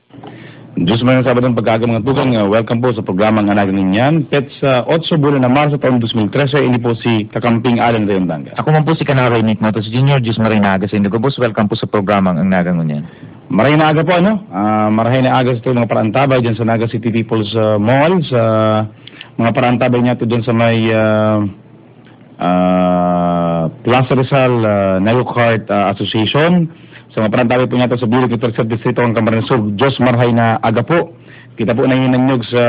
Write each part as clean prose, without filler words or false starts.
Diyos man ang Sabadong pagkaga mga tugang, welcome po sa programang Anagan Ninyan. Petsa 8 bulan na Marso taong 2013, ini po si Kakamping Alan Rayondanga. Ako man po si Canaroy Nick Motos Jr., Diyos Marinaga sa Indigo Boss. Welcome po sa programang Anagan Ninyan. Marahay na aga po, ano? Marahay na aga sa ito mga parantabay dyan sa Naga City People's Mall, sa mga parantabay niya ito dyan sa may Plaza Rizal Nayok Association. Sa mga parantabay po niya ito sa Bilig ito sa Distrito ng Camarines Sur. Diyos marahay na aga po. Kita po nanginanyog sa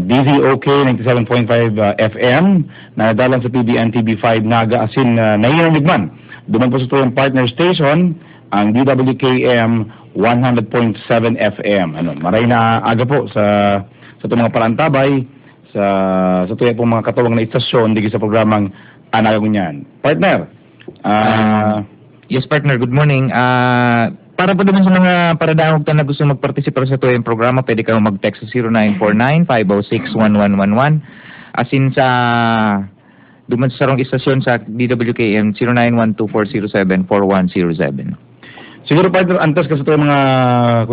DZOK 97.5 FM na nadalang sa PBN TV5 Naga asin nanginanyog man. Duman po sa ito yung partner station ang DWKM 100.7 FM. Maray na aga po sa itong mga parantabay, sa ito po mga katuwang na istasyon digi sa programang Anagan Ninyan. Partner, yes, partner. Good morning. Para po naman sa mga paradaang na gusto magparticipate sa ito yung programa, pwede kayo mag-text sa 0949-506-1111. Asin sa duman sa sarong istasyon sa DWKM 0912-407-4107. Siguro partner, antes kasi ito yung mga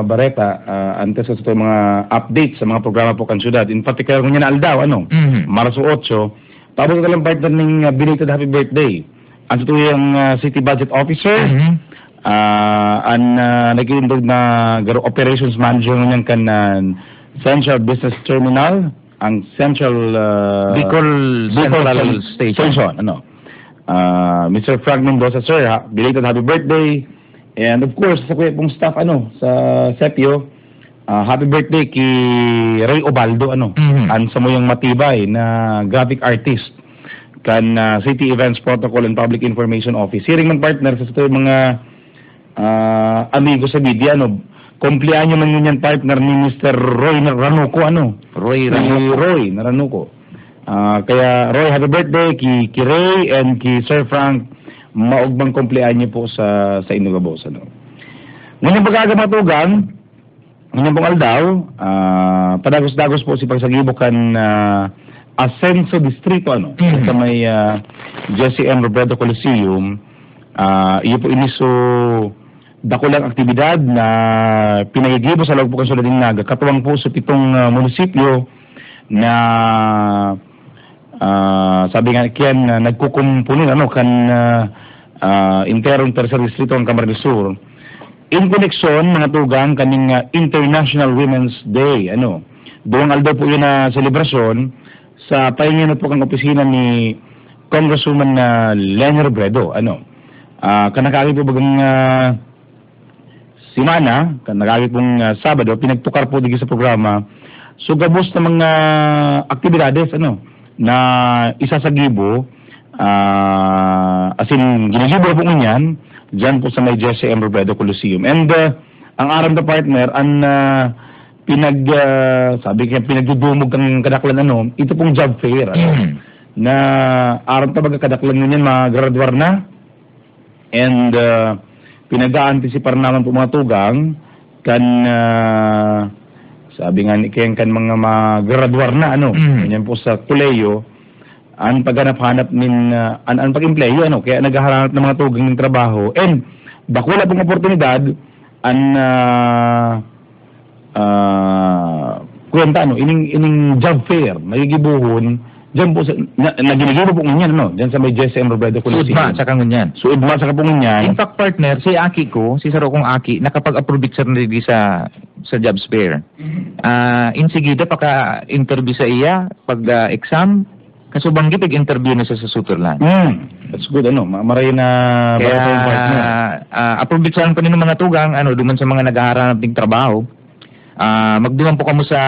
bareta, antes kasi ito yung mga updates sa mga programa po kan syudad. In particular, kung yan na aldaw, Marso 8, tapos ka lang partner ng belated happy birthday. Ang ito yung City Budget Officer, nag-iindog na Operations Manager ng kan Central Business Terminal, ang Central Bicol Central Station. Mr. Frank Mendoza, sir, belated happy birthday. And of course, sa kuya pong staff, sa Sepio, happy birthday kay Ray Obaldo, ang sa mo yung matibay na graphic artist kan City Events Protocol and Public Information Office. Hearing man partner sa ito yung mga amigo sa media, kumpleanyo man yun yan partner ni Mr. Roy Ranuco, Roy Ranuco. Kaya Roy, happy birthday kay Ray and kay Sir Frank, maugbang kumpleanyo po sa Indigo Boss. Ngunit pagkagamatugan, ngunit pong aldaw, padagos-dagos po si pagsagibukan Asenso Distrito, sa may Jesse M. Robredo Coliseum. Iyo po iniso dakulang aktibidad na pinagigibo sa loob po kan Sulading Naga, katuwang po sa 7 munisipyo na sabi nga kiyan nagkukumpunin kan interong tercer distrito ng Camarines Sur in koneksyon mga tugang kaning International Women's Day. Doon aldaw po yun na selebrasyon sa pahingan po kang opisina ni Congresswoman Leni Robredo. Kanakagi po bagang simana, kanakagi pong Sabado, pinagtukar po digi sa programa. So gabos na mga aktibidades na isasagibo, asin ginagibo po ngunyan dyan po sa may Jesse M. Robredo Coliseum. And ang aram na partner, pinagdudumog kang kadaklan, ito pong job fair, na aram na baga kadaklan ngunyan mag-graduar na, and pinag-aantisipar naman po mga tugang, sabi nga ni Ken kan mga mag-graduar na, ganyan po sa kuleyo, ang paghanap-hanap ang pag-empleyo, kaya naghahanap ng mga tugang ng trabaho, and bakula pong oportunidad, kwenta, ining job fair, magigibuhon, dyan po, naginigibo po ngunyan, dyan sa may Jesse M. Robredo Coliseum. Suudma, saka ngunyan. Suudma, saka po ngunyan. In fact, partner, si Saro kong Aki, nakapag-approve sir na sa job fair. Insigida, paka-interview sa iya, pag-exam, kasubang gipig interview na sa Sutherland. That's good, maray na kaya approve sir pa ng mga tugang, duman sa mga naghahanap ng trabaho. Magduman po kamo sa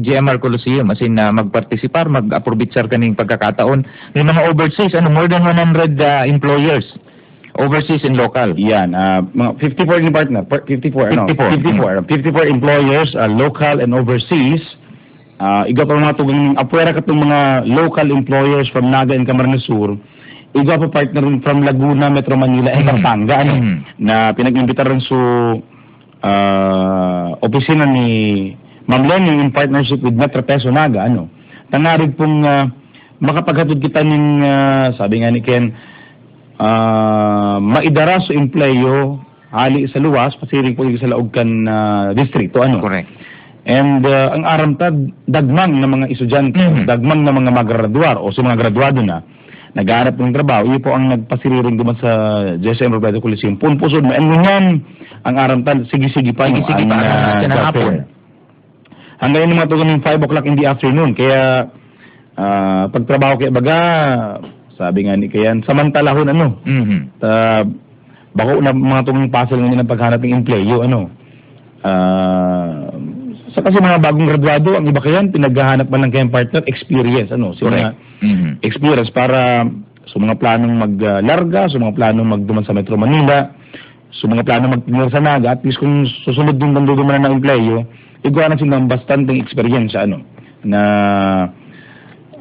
GMR Coliseum, as in magpartisipar, mag-approve sir kaning pagkakataon. May mga overseas, more than 100 employers. Overseas and local. Yan, mga 54 ni partner, 54 employers, local and overseas. Iga pa mga tugang apwera katong mga local employers from Naga and Camarines Sur. Iga pa partner from Laguna, Metro Manila, and Pampanga, na pinag-imbita rin sa opisina ni Ma'am Lenny in partnership with Metro Peso Naga, Tangarig pong makapaghatod kita ng, sabi nga ni Ken, maidara sa empleyo hali sa luwas, pasiring po sa laog kan distrito, ano. Correct. And ang aramtad, dagmang ng mga estudyante, dagmang ng mga maggraduar o sa mga graduado na, naghahanap ng trabaho, iyo po ang nagpasiriring duman sa JSM Robredo Coliseum. Punpusod mo. And ngayon, ang aramtad, sige-sige pa. Sige-sige pa, sinahapon. Hanggang yung mga tugon ng 5 o'clock in the afternoon. Kaya, pagtrabaho kaya baga, sabi nga ni Kayan, samantalahon, ano. Bako na mga tungong puzzle ngayon ng paghanap ng empleyo, ano. Sa kasi mga bagong graduado, ang iba kayan, pinaghahanap man lang kayang partner, experience, ano. So, mga experience para sa mga planong maglarga, sa mga planong magduman sa Metro Manila, sa mga planong magtinir sa Naga, at least kung susunod yung banduduman ng empleyo, igawa na silang bastanteng experience, ano, na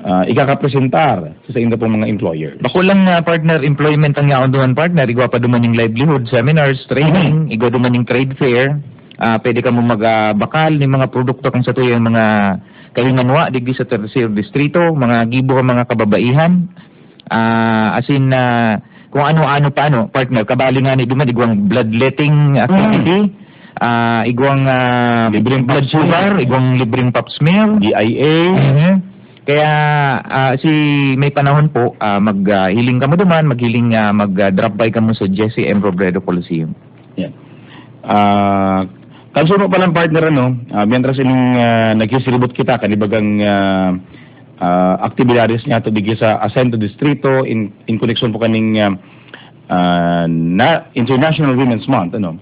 ikakapresentar sa inyo pong mga employer. Bako lang na partner, employment ang yaon duman partner, igwa pa duman yung livelihood, seminars, training, igwa duman yung trade fair, pwede ka mo magbakal ng mga produkto kung sa tuyo yung mga kalinganwa, digdi sa tertiary distrito, mga gibo ka mga kababaihan, as in, kung ano-ano pa, ano, partner, kabali nga ni duman, igwang bloodletting activity, igwang libreng blood sugar, igwang libreng pap smear, DIA, kaya si may panahon po, maghiling ka mo duman, mag-drop by ka mo sa Jesse M. Robredo Coliseum. Yeah. Kansuno pa lang partner, ano, mientras ining nagkisiribot kita, kanibagang aktibidades niya to bigay sa Asento Distrito in connection po kaning International Women's Month, ano.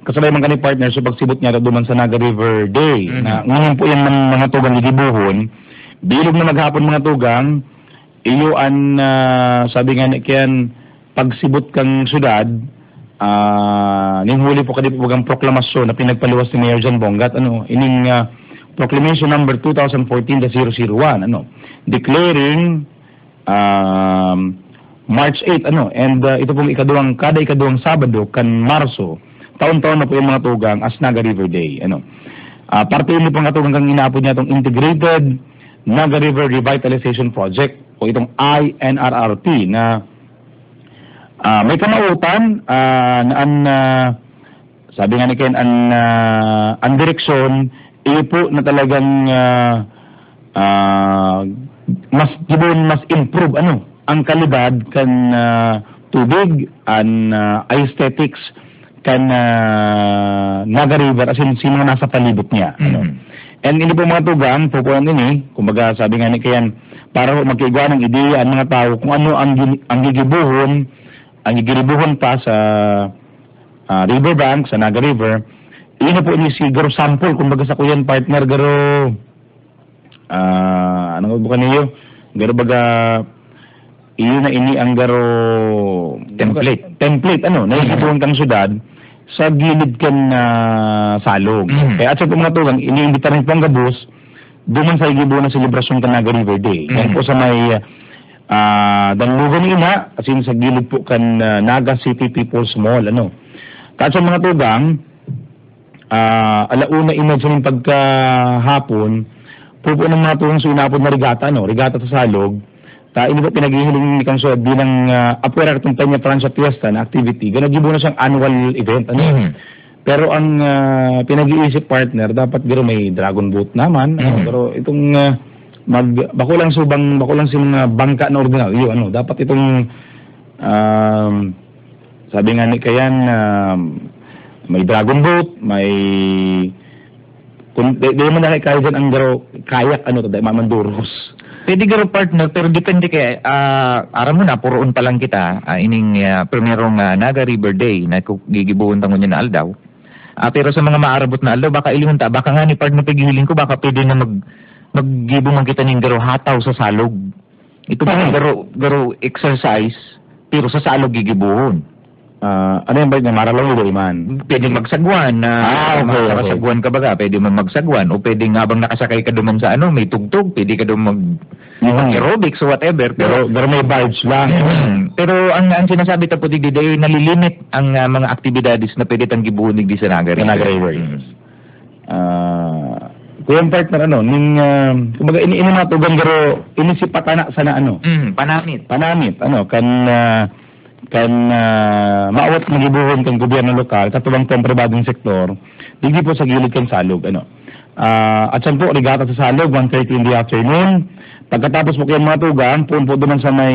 Kasabay man kani partner sa pagsibot niya duman sa Naga River Day, na ngayon po yan mga tugang gigibuhon, bilog na maghapon mga tugang, iyo an sabi nga ni Kian, pagsibot kang syudad, ning huli po kadi po ang proklamasyon na pinagpaliwas ni Mayor John Bongat, ano, ining proclamation number 2014-001, ano, declaring March 8, ano, and ito pong kada ikaduwang Sabado kan Marso, taon-taon na po yung mga tugang as Naga River Day, ano. Parte yun po ang katugang kang inaapod niya itong Integrated Naga River Revitalization Project o itong INRRP na may kamautan sabi nga ni Ken, ang direksyon iyo po na talagang mas improve, ano, ang kalidad kan tubig, an aesthetics kan Naga River, as in mga nasa palibot niya, ano. And hindi po mga tugang, pupuan ini, kumbaga sabi nga ni Ken, para magkigawa ng ideya ang mga tao kung ano ang gigilibuhon pa sa riverbank, sa Naga River. Iyon po ini si garo sample, kumbaga sa kuyan partner, garo anong bukan niyo, garo baga iyon na ini ang garo template, ano, naigibuhon kang syudad sa gilid kan salog. Kaya at sa mga tugang, iniimbita rin po ang gabos duman sa igibuhon ng selebrasyon kan Naga River Day. Yan po sa may Danlugan ina, as in sa gilid po kan Naga City People's Mall, ano. Kahit sa mga tugang, alauna ina sa ng pagkahapon, po ng mga tugang sa inapod na rigata, ano, rigata sa salog, ini po pinaghihiling ni Kansod bilang Apuera Campanya Francia Fiesta na activity, ganagibo na siyang annual event, ano. Pero ang pinag-iisip partner, dapat garo may dragon boat naman, ano, pero itong bako lang si mga bangka na ordinaryo, ano, dapat itong sabi nga ni Kayan, may dragon boat, may kung di mo na kaya dyan ang garo kayak, ano, taday mamanduros. Pwede garo partner, pero depende kay aram mo na puroon pa lang kita ining primerong Naga River Day na gigibuhon tangon niya na aldaw. Pero sa mga maarabot na aldaw, baka ilingon ta, baka nga ni partner paghihiling ko, baka pwede na maggibong kita ning garo hataw sa salog. Ito pa garo exercise, pero sa salog gigibuhon. Ano yung ba niya? Maralaw o iman? Pwede magsagwan. Okay. Magsagwan ka baga, pwede mo magsagwan. O pwede nga bang nakasakay ka duman sa ano, may tugtog, pwede ka duman mag-aerobics o whatever. Pero may vibes lang. Pero ang sinasabi ta po digdi, nalilimit ang mga aktibidades na pwede tang gibuhunig di sa Naga River. Kuyang partner, ano, kumbaga inimatugan garo, inisipatana sana, ano. Panamit. Ano, kan kan maawat magibuhon kang gobyerno lokal katubang po ang pribadong sektor digi po sa gilid kang salog ano. At saan po rigata sa salog 1:30 in the afternoon. Pagkatapos po kayong mga tugang po duman sa may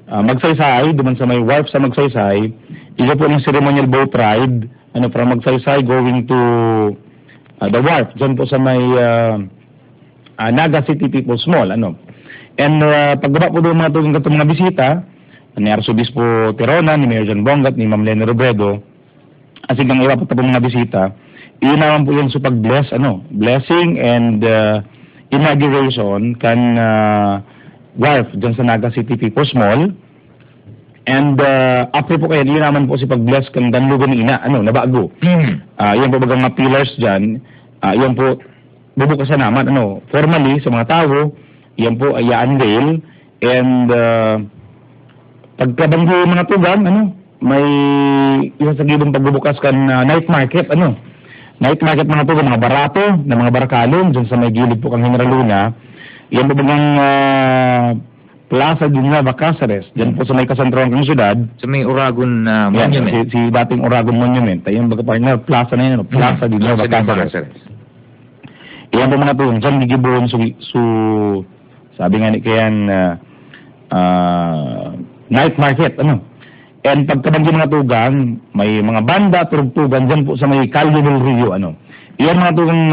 Magsaysay, duman sa may wharf sa Magsaysay, ito po ng ceremonial boat ride ano from Magsaysay going to the wharf dyan po sa may Naga City People's Mall ano. And pagbaba po doon mga tugang katong mga bisita ni Arsobispo Tirona, ni Mayor John Bongat, ni Ma'am Lene Robredo, asing kang iba po tapong mga bisita, iunawan po yan sa pag-bless, blessing and inauguration kan wharf dyan sa Naga City People's Mall. And after po kayo, iunawan po si pag-bless kan danlugan ni Ina, nabago. Yan po bagang mga pillars dyan, yan po bubukasan naman, formally sa mga tao, yan po ay unveil and pagkabanggi mga tugang, may isa sa gibong pagbubukas kan night market, night market mga tugang, mga barato, na mga barakalong, dyan sa may gilid po kang General Luna, yan po bagang Plaza de Nueva Cáceres, dyan po sa may kasentruhan kang syudad. Sa may Uragon Monument. Si dating Uragon Monument, ayun baga partner, plaza na yan, Plaza de Nueva Cáceres. Yan po mga tugang, dyan gigibuhon sabi nga ni kayan night market, And pagkabanggi mga tugang, may mga banda, turugtugan dyan po sa may Calle del Rio, Iyan mga tugang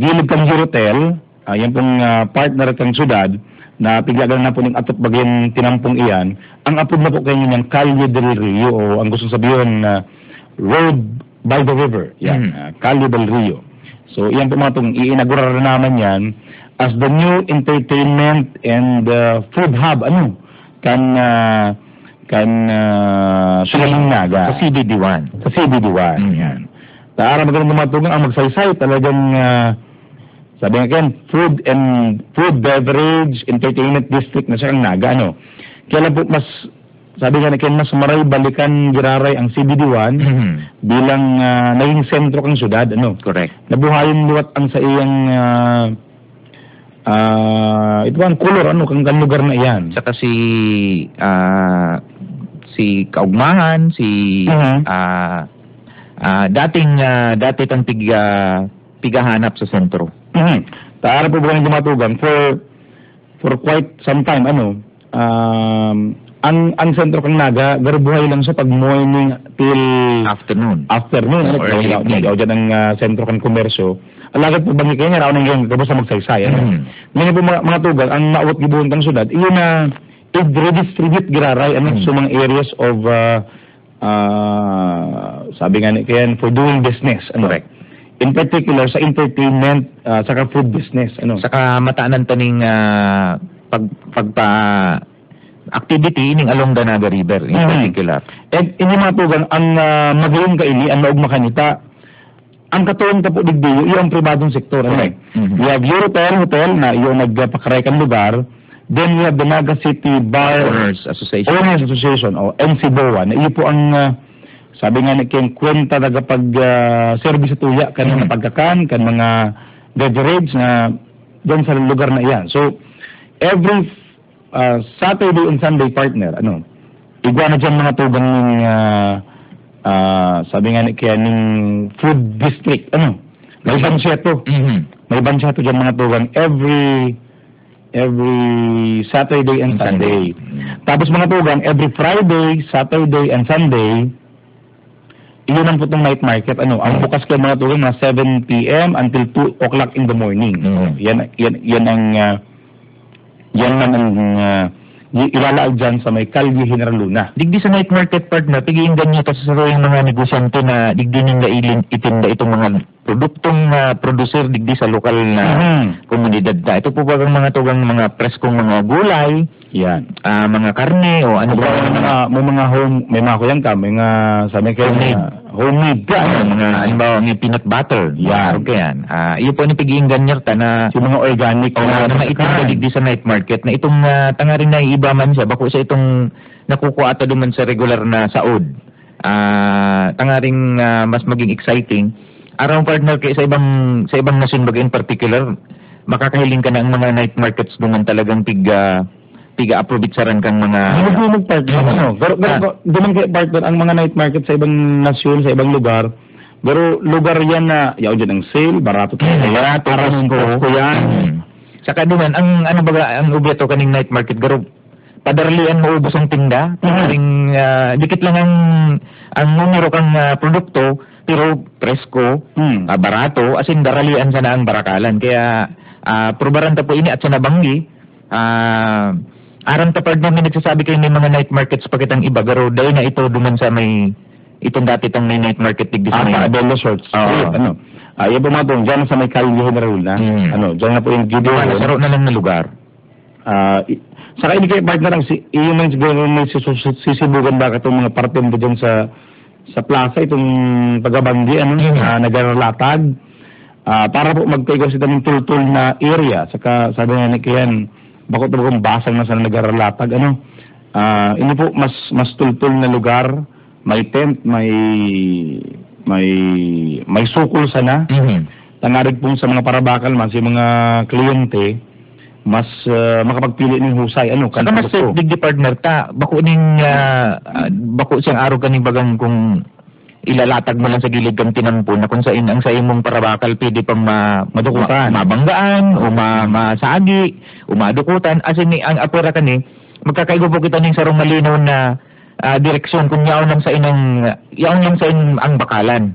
gilid kang hotel, yan pong partner kang syudad, na piglagan na po ng atop bagyan tinampong iyan. Ang apod na po kayo niyang Calle del Rio, o ang gustong sabihin, Road by the River, yan, Calle del Rio. So iyan po mga tugang, iinagura na naman yan as the new entertainment and food hub, Sugaling Naga. Sa CBD1. Sa CBD1, yan. Para magandang dumatugang ang Magsaysay, talagang, sabi nga kayan, food, beverage, entertainment district na siya ang Naga, Kaya lang po sabi nga na kayan, mas maray balikan giraray ang CBD1 bilang naging sentro kang syudad, Correct. Nabuhayin liwat ang sa iyang ito ang color, kang lugar na iyan. Saka si Kaugmahan, dati tang pigahanap sa sentro. Taara po ba ng dumatugan for quite some time, ang sentro kang Naga, garbuhay lang siya pag morning till afternoon. Nagaw dyan ang sentro kang komersyo. Alagad po bangi kayo nga, raon ng ganyan, kapos sa Magsaysay, Ngayon po mga tugang, ang maawat gibuhon kang syudad, iyon na i-redistribute giraray, sa mga areas of, sabi nga kayan, for doing business, Correct. In particular, sa entertainment, saka food business, Saka mataanan taning activity ning along the Naga River in particular. And ini mga tugang, ang magayon kaini, ang naog makanita, ang katuon ka po digdiyo, yung pribadong sektor. We have Eurotel Hotel na yung nagpakaray kang lugar. Then we have the Naga City Bar Owners Association o NCBOA, na iyo po ang sabi nga na kayong kwenta na kapag service sa tuya kan mga pagkakan, kan mga beverage na dyan sa lugar na iyan. So every Saturday and Sunday partner, igwa na dyan mga tugang sabi nga kaya ning food district, may bansyato. May bansyato dyan mga tugang every Saturday and Sunday. Tapos mga tugang, every Friday, Saturday and Sunday, iyon ang putong night market. Ang bukas kayo mga tugang, mga 7 p.m. until 2 o'clock in the morning. Yan ang ilalaag dyan sa may Calle General Luna. Digdi sa night market partner, pigiin ganyan kasi sa yung mga negosyante na digdi nila itinda itong mga produktong producer digdi sa lokal na komunidad na. Ito po ba ang mga tugang mga preskong mga gulay, mga karne o ano ba? May mga kuyang ka, may mga sabi kayo homemade ka. Halimbawa, may peanut butter. Okay yan. Iyo po ni pigiin ganyan na yung mga organic na maitinda digdi sa night market na itong tangarin na iba man siya bako sa itong nakukuha ato duman sa regular na saod. Tangaring mas maging exciting. Araw partner kay sa ibang nasyon bagay in particular, makakahiling ka na ang mga night markets duman talagang piga aprobitsaran kang mga Dumog partner, ano? Dumang kay partner ang mga night market sa ibang nasyon, sa ibang lugar. Pero lugar yan na, yaw dyan ang sale, barato tayo. barato, para ko yan. Saka duman, ang ano baga, ang objeto kaning night market, garo, padarlian maubos ang tinda. Dikit lang ang numero kang produkto, pero presko, barato, as in daralian sana ang barakalan. Kaya, probaranta po ini at sa nabanggi, aram tapad namin nagsasabi kayo may mga night markets pa kitang iba, garo, dahil na ito duman sa may, itong dati itong may night market digdi sa may... Abello Short Street, ano? Yan po mga doon, dyan sa may Calle General na, dyan na po yung Gideon. Nasaro na lang na lugar. Saka hindi kayo partner, yung may siguro may sisibugan ba itong mga parte mo dyan sa plaza, itong pagabanggi, nagaralatag, para po magkaigaw sila ng tultul na area, saka sabi nga ni Kian, bakit na kung basang na sa nagaralatag, ini po mas tultul na lugar, may tent, may sukol sana, tangarig po sa mga parabakal man, sa mga kliyente, mas makapagpili ng husay, Saka mas digdi partner ta, bako siyang araw kaning bagang kung ilalatag mo lang sa gilid kang tinampo na kung saan ang sa imong parabakal pwede pang madukutan, mabanggaan o masagi o madukutan, as in ang apura kani magkakaigo po kita ning sarong malinaw na direksyon kung yaon lang sa ang bakalan.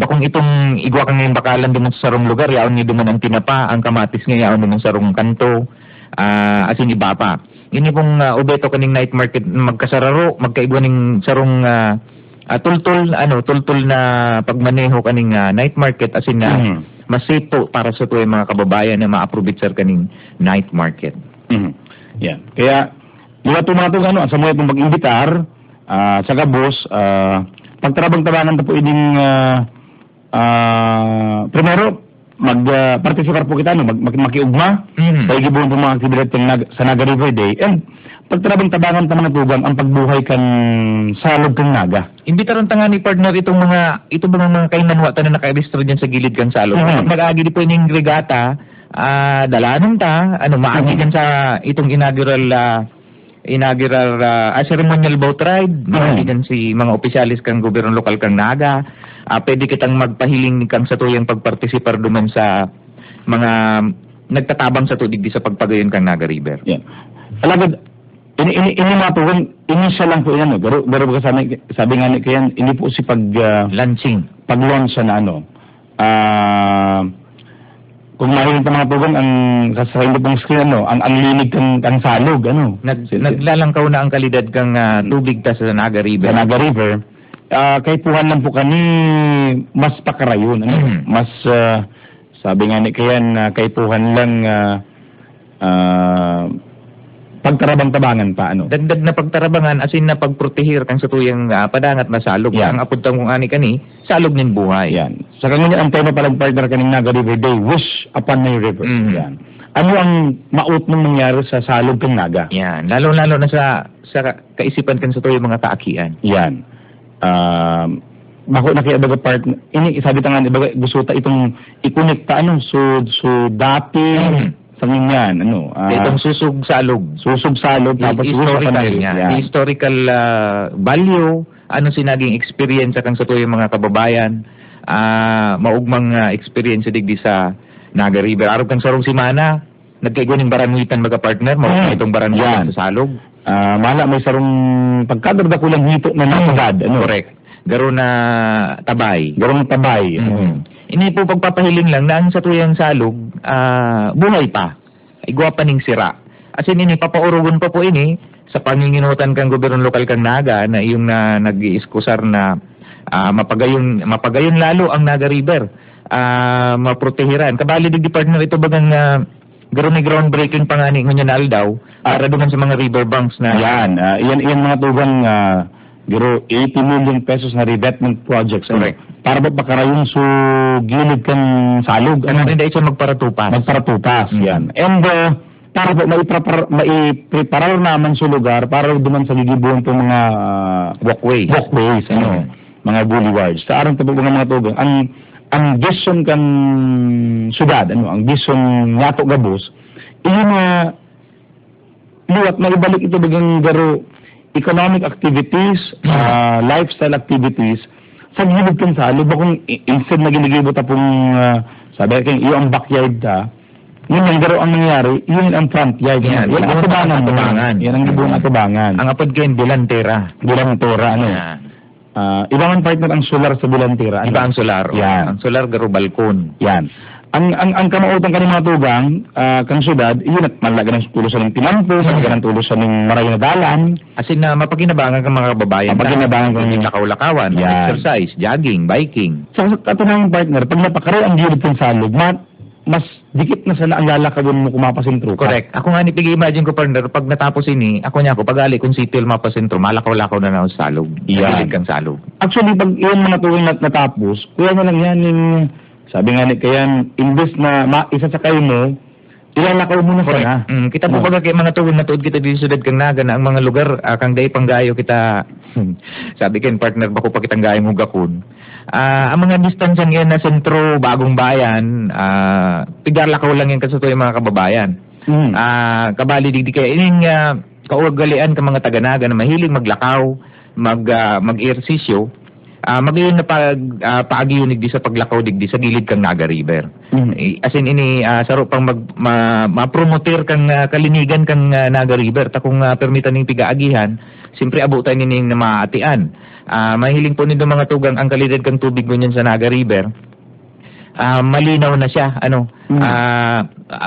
Bakong itong igwa kang yung bakalan duman sa sarong lugar, yaon ni duman ang tinapa, ang kamatis nga yaon duman sa sarong kanto, as in iba pa. Ini pong obeto kaning night market magkasararo, magkaigwa ning sarong tultul na pagmaneho kaning night market, as in mas safe po para sa tuwing mga kababayan na ma-aprobitsar kaning night market. Yan. Kaya mula tumatong sa mga itong pag-imbitar, sa gabos, pagtarabang-tabangan na po ining primero, mag-participar po kita, makiugma, sa igibuon po mga aktibidad sa Naga River Day, and pagtarabang-tabangan ta mga tugang ang pagbuhay kan salog kang Naga. Imbitaron ta nga ni partner itong mga kainanwata na naka-register dyan sa gilid kang salog. Mag-agi di po ining regata, dalanan ta, maagi dyan sa itong inaugural ceremonial boat ride, dyan si mga opisyalis kang gobyerno lokal kang Naga. Pwede kitang magpahiling kang sa tuyang pagpartisipar duman sa mga nagtatabang sa tudig di sa pagpagayon kang Naga River. Yan. Alagad, ini matuwan, ini siya lang po yan. Pero sabi nga ni Kian, ini po si launching. Pag-launch na kung mahiling sa mga tugang ang kasahin pong screen, ang linig kang salog, Naglalangkaw na ang kalidad kang tubig ta sa Naga River. Sa Naga River, kay puhan lang po kani mas pakarayon, mas sabi nga ni Kian, kay puhan lang pagtarabang-tabangan pa, Dagdag na pagtarabangan, as in na pagprotehir kang sa tuyang padangat na salog. Ang apunta kung ani kani, salog nin buhay. Yan. Sa kanina, ang tema palang partner kaning Naga River Day, Wish Upon My River. Yan. Ano ang maut mong nangyari sa salog kang Naga? Yan. Lalo-lalo na sa kaisipan kan sa tuyang mga taakian. Yan. Bako na kaya baga partner, ini sabi tangan, baga gusto ta itong ikonekta, so dati, sangin yan, itong susug salog, tapos historical value, sinaging experience kang sa tuyong mga kababayan, maugmang experience digdi sa Naga River. Arog kang sarong simana, nagkaigo ning baranwitan mga partner, itong baranwitan sa salog. Mala may sarong pagkadarda ko lang hito na napagad, Correct. Garo na tabay. Ini po pagpapahiling lang na ang sa tuyang salog, buhay pa. Igwa pa ning sira. As in, ini papaurugon pa po ini sa panginginutan kang gobyerno lokal kang Naga na yung nag-iiskusar na mapagayon lalo ang Naga River. Maprotehiran. Kabali di partner ito bagang garo ni groundbreaking pangani ngunyan aldaw para duman sa mga river banks na yan mga tugang giro 80 million pesos na revetment projects. Correct. Para ba pakarayon so gilid kang salog. Rin dahil siya magparatupas. Yan. And para po maipreparar naman sa lugar para duman sa gigibuon po mga walkways, mga boulevards. Sa aron po mga tugang, ang vision kan syudad, ang vision Nato Gabos, iyon liwat na ibalik ito bagang garo economic activities, lifestyle activities sa gilid kang salog. Kung instead na ginigibot pong sabi kang iyo ang backyard ta, yun ang garo ang nangyari, yun ang front yard. Yan, yan ang atubangan. Yan ang gibong atubangan. Ang apod kayo bilantera. Bilantera, ano? Ibang partner ang solar sa bilantera. Iba ang solar. Yan. Ang solar garo balkon. Yan. Ang kamautan ka ng mga tugang, kang syudad, yun at malaga ng tulo sa ng tinampo, malaga ng tulo sa ng maray na dalan. As in, mapaginabangan ka mga kababayan. Mapaginabangan ka ng lakaw-lakawan, exercise, jogging, biking. Sa katunayang partner, pag napakaroon ang gilid ng salog, mas dikit na sana ang lalakawin mo kumapasintro ka. Correct. Ako nga imagine ko, partner, pag natapos ini, ako pagali kung sitil mapasintro, malakaw-lakaw na ako sa salog. Gilid kang salog. Actually, pag yun mga tuwing natapos, kuya na lang yan yung sabi nga ni kayan, imbes na isa sa kayo mo, ilalakaw mo na sana. Kita po pag mga tuwing natuod kita dito sa kang naga na ang mga lugar, kang day panggayo kita, sabi kayo, partner, bako pa kitang gayo mo gakun. Ang mga distansya ngayon na sentro, bagong bayan, pigarlakaw lang yan kasi ito yung mga kababayan. Kabali digdi kaya, ining kaugalian ka mga taga-naga na mahilig maglakaw, mag-ersisyo, magayon na paagiyunig di sa paglakaw digdi sa gilid kang Naga River. As in ini saro pang ma-promoter kang kalinigan kang Naga River ta kung permitan ning pigaagihan, siyempre abutan ning na maatian. Mahiling po nito mga tugang ang kalidad kang tubig ngunyan sa Naga River. Malinaw na siya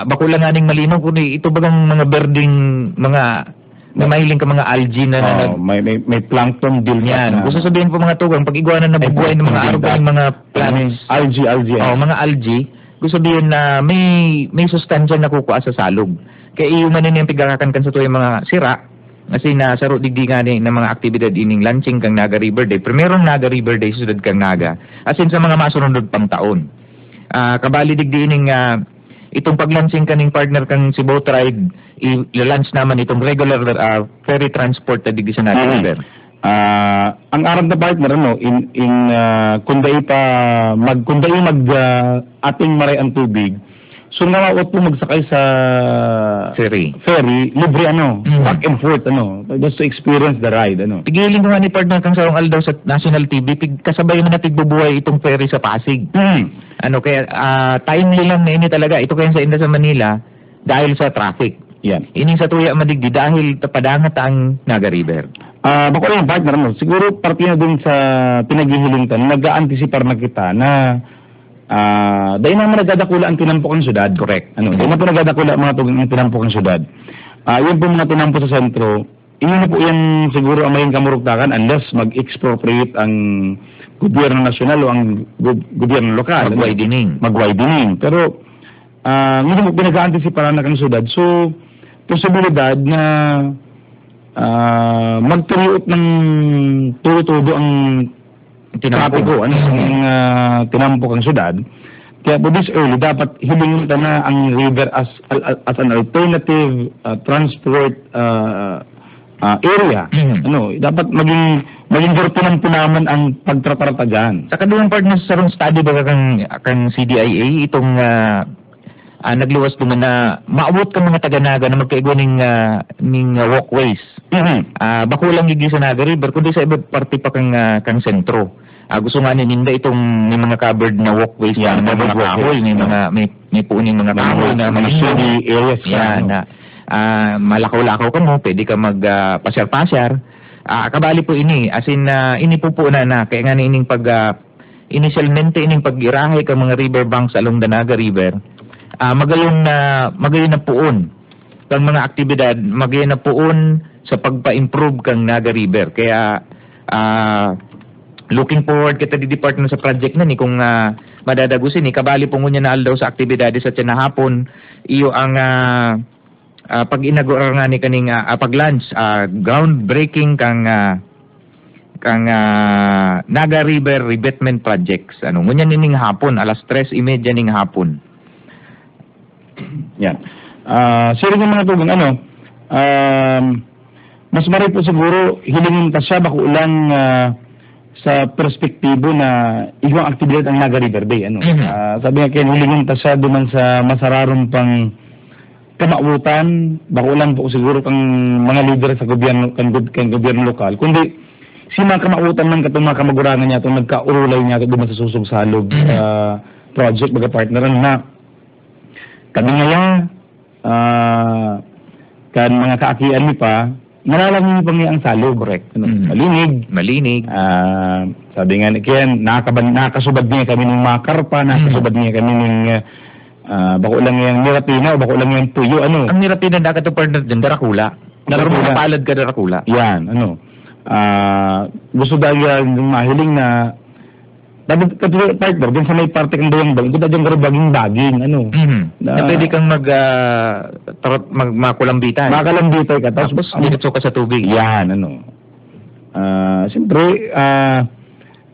bakulang aning malinaw kundi ito bagang mga berding mga na mahiling ka mga algae na may plankton deal yan. Gusto sabihin po mga tugang, pag iguanan na bubuhay ng mga araw ng mga plants, algae. Mga algae, gusto sabihin na may sustansya na kukuha sa salog. Kaya iuman din yung pigakakan kan sa tuwing mga sira, kasi nasaro digdi nga ng mga aktibidad ining launching kang Naga River Day. Primerong Naga River Day susunod kang Naga, as in sa mga masunod pang taon. Kabali digdi ining itong paglansing kaning partner kang si Boat Ride, i-launch naman itong regular ferry transport na digdi sa Naga River. Ang arang na partner kunday ating maray ang tubig. So nawawat po magsakay sa ferry, libre back and forth just to experience the ride Tigilin ko nga ni partner kang sarong aldaw sa national TV, kasabay mo na tigbubuhay itong ferry sa Pasig. Kaya timely lang na ini talaga. Ito kaya sa Inda sa Manila dahil sa traffic. Yan. Ining sa tuya madigdi dahil padangat ang Naga River. Bako lang partner siguro parte na dun sa pinaghihilintan, nag-aantisipar na kita na dahil naman nagdadakula ang tinampok ng syudad. Correct. Dahil na po nagdadakula mga tugang ang tinampok ng syudad. Yun po mga tinampo sa sentro, yun na po yan siguro ang maying kamurugtakan unless mag-expropriate ang gobyerno nasyonal o ang gobyerno lokal. Mag-widening. Pero hindi po pinag-aantisiparan na kang syudad. So, posibilidad na magturiot ng tulo-tulo ang trapiko, ang tinampok ang syudad. Kaya po this early, dapat hilingin na ang river as an alternative transport area. Dapat maging garpunan po naman ang pagtratarata dyan. Sa kadulang part na sa study ba kang CDIA, itong nagluwas naman na maabot ka mga taga-naga na magkaigo ning walkways. Bakulang gigi sa Naga River, kundi sa iba parte pa kang sentro. Gusto nga ninda itong may mga covered na walkways, mga kahoy, may puuning mga kahoy na mga shady areas malakaw-lakaw ka mo, pwede ka magpasyar-pasyar. Kabali po ini, as in ini po na kaya nga ining initialmente ining pag-irahe ka mga riverbanks along the Naga River. Magayon na puon kang mga aktibidad, magayon na puon sa pagpa-improve kang Naga River. Kaya looking forward kita di department sa project na ni kung madadagusin ni kabali po ngunya na aldaw sa aktibidades sa tinahapon iyo ang pag-inaugural nga ni kaning pag-launch groundbreaking kang Naga River Revetment Projects. Ngunya ning hapon alas 3:30 ning hapon. Yan. Sir ng mga tugang mas maray po siguro hilingin ta siya bako ulang sa perspektibo na ibang aktibidad ang Naga River Day. Sabi nga kayo, hilingin ta siya duman sa masararon pang kamautan, bako lang po siguro kang mga leader sa gobyerno, kang gobyerno lokal, kundi si mga kamautan man katong mga kamagurangan niya itong nagkaurulay niya ito duman sa susog salog project, baga partneran na kami ngayon, kan mga kaakian ni pa, nalalang pa ang salog. Correct. Malinig. Sabi nga ni Ken, nakasubad niya kami ng makarpa, nakasubad niya kami ng bako lang yung miratina o bako lang yung tuyo, ano. Ang miratina na ka to partner dyan, darakula. Palad ka darakula. Yan, ano. Gusto dahil yung mahiling na katulad partner, dyan sa may parte kang bayang baging, kuda dyan baging, ano. Na pwede kang makulambitan. Makalambitan ka, tapos diretso ka sa tubig. Yan, ano. Siyempre,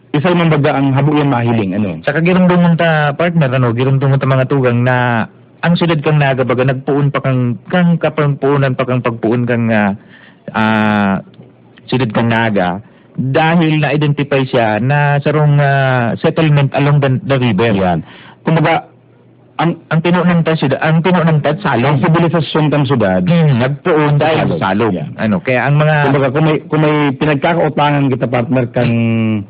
isa yung baga ang habo yung mahiling, ano. Saka girumdumon ta partner, ano, girumdumon ta mga tugang na ang sulad kang naga, baga nagpuun pa kang kapangpuunan pa kang pagpuun kang sulad kang naga, dahil na-identify siya na sarong settlement along the river. Yan. Kumbaga, ang tinunan ta salong. Ang sibilisasyon ng syudad, nagpuon dahil sa salong. Yan. Ano, kaya ang mga... Kumbaga, kung may pinagkakautangan kita partner kang...